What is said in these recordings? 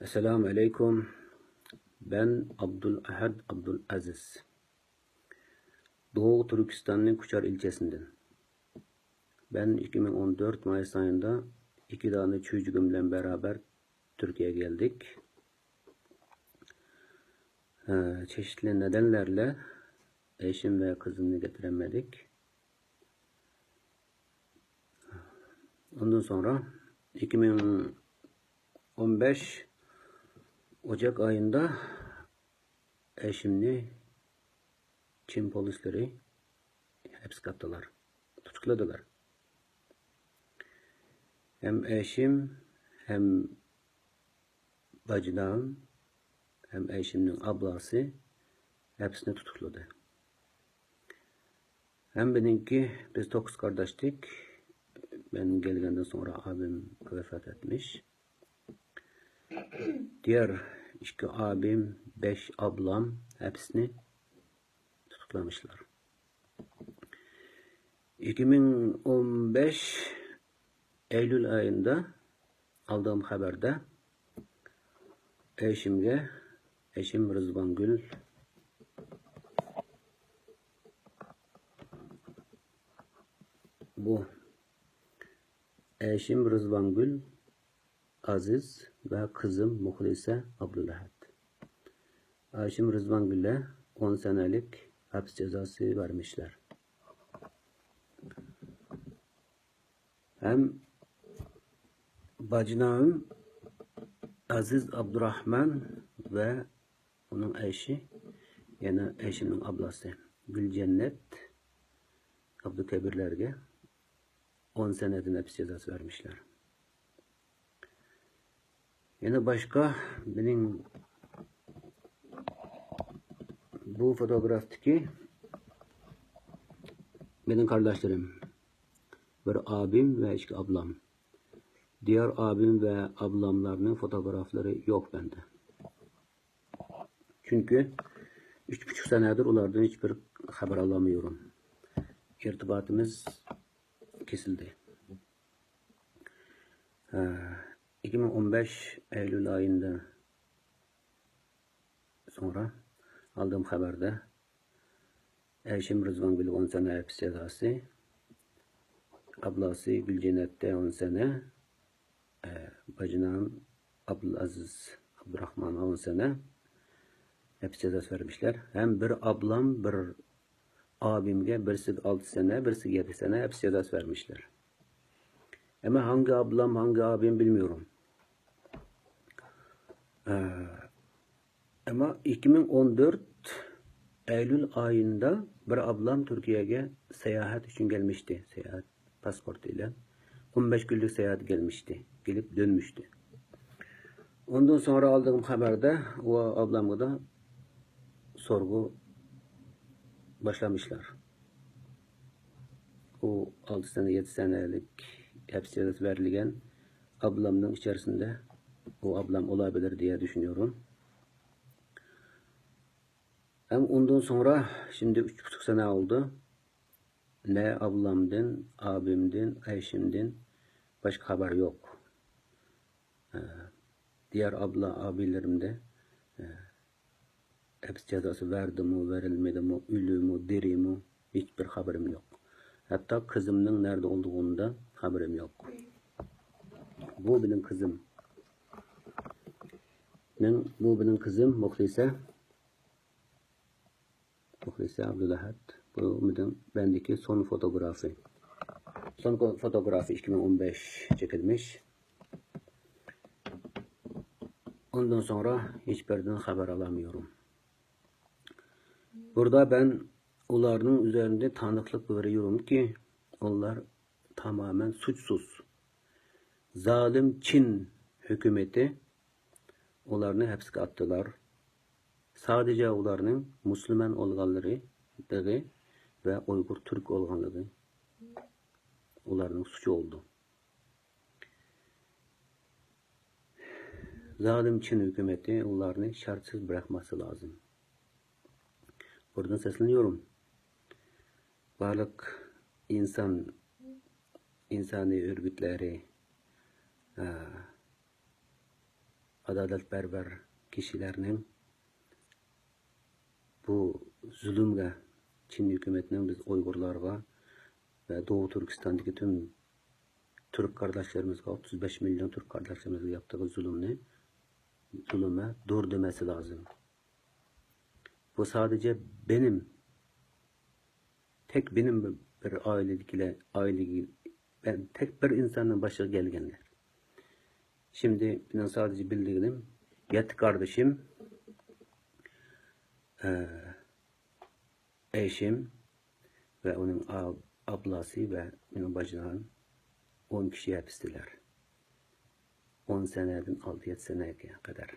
Esselamu Aleyküm. Ben Abdülahad Abdülaziz. Doğu Türkistan'ın Kuçar ilçesinden. Ben 2014 Mayıs ayında 2 tane çocuğumla beraber Türkiye'ye geldik. Çeşitli nedenlerle eşim ve kızımı getiremedik. Ondan sonra 2015 Ocak ayında eşimni Çin polisleri hapse attılar, tutukladılar. Hem eşim, hem bacılarım, hem eşimin ablası hepsini tutukladı. Hem benimki, biz 9 kardeştik. Ben gelgenden sonra abim vefat etmiş. Diğer 2 abim, 5 ablam hepsini tutuklamışlar. 2015 Eylül ayında aldığım haberde eşim Rızvan Gül eşim Rızvan Gül Aziz ve kızım Muhlise Abdülahad. Eşim Rızvan Gül'e 10 senelik hapis cezası vermişler. Hem bacınağım Aziz Abdurrahman ve onun eşi, yani eşimin ablası Gülcennet Abdülkebirler'e 10 seneden hapis cezası vermişler. Yine başka benim bu fotoğraftaki benim kardeşlerim, bir abim ve 2 ablam. Diğer abim ve ablamlarının fotoğrafları yok bende. Çünkü 3,5 senedir onlardan hiçbir haber alamıyorum. İrtibatımız kesildi. 2015 Eylül ayında sonra aldığım haberde eşim Rızvan Gül 10 sene hapis cezası, ablası Gülcennet'te 10 sene, bacınağım Abdülaziz Abdurrahman'a 10 sene hapis cezası vermişler. Hem bir ablam, bir abimge birisi 6 sene, birisi 7 sene hapis cezası vermişler. Ama hangi ablam, hangi abim bilmiyorum. Ama 2014 Eylül ayında bir ablam Türkiye'ye seyahat için gelmişti. Seyahat pasaportuyla. 15 günlük seyahat gelmişti. Gelip dönmüştü. Ondan sonra aldığım haberde o ablamı da sorgu başlamışlar. O 6 sene 7 senelik hapis cezası verilgen ablamın içerisinde o ablam olabilir diye düşünüyorum. Hem ondan sonra şimdi 3,5 sene oldu. Ne ablamdan, abimden, eşimden başka haber yok. Diğer abilerim de hapis cezası verdi mi, verilmedi mi, ölü mü, diri mi hiçbir haberim yok. Hatta kızımın nerede olduğunda haberim yok. Bu benim kızım. Bu benim kızım Muhlise Abdülahad. Bu benim bendeki son fotoğrafı. Son fotoğrafı 2015 çekilmiş. Ondan sonra hiçbirinden haber alamıyorum. Burada ben onların üzerinde tanıklık veriyorum ki onlar tamamen suçsuz. Zalim Çin hükümeti onlarını hapse attılar. Sadece onların Müslüman olganları ve Uygur Türk olganları onların suçu oldu. Zalim Çin hükümeti onlarını şartsız bırakması lazım. Buradan sesleniyorum. Varlık insani örgütleri, adaletperver kişilerinin bu zulümge Çin hükümetinin biz Uygurlarga ve Doğu Türkistan'daki tüm Türk kardeşlerimizge 35 milyon Türk kardeşlerimizge yaptığı zulümle dur demesi lazım. Bu sadece tek benim bir ben tek bir insanın başı gelgenler. Şimdi benim sadece bildiğim yetti kardeşim, eşim ve onun ablası ve benim bacılarım 10 kişi hapistediler. 10 seneden 6-7 seneye kadar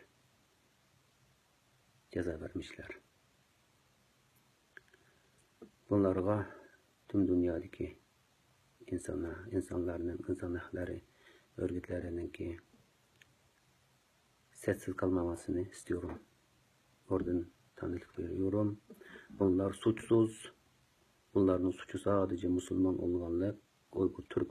ceza vermişler. Bunlarga tüm dünyadaki insan hakları örgütlerinin ki sessiz kalmamasını istiyorum. Oradan tanıklık veriyorum. Bunlar suçsuz. Bunların suçu sadece Müslüman olganlık, Uygur Türk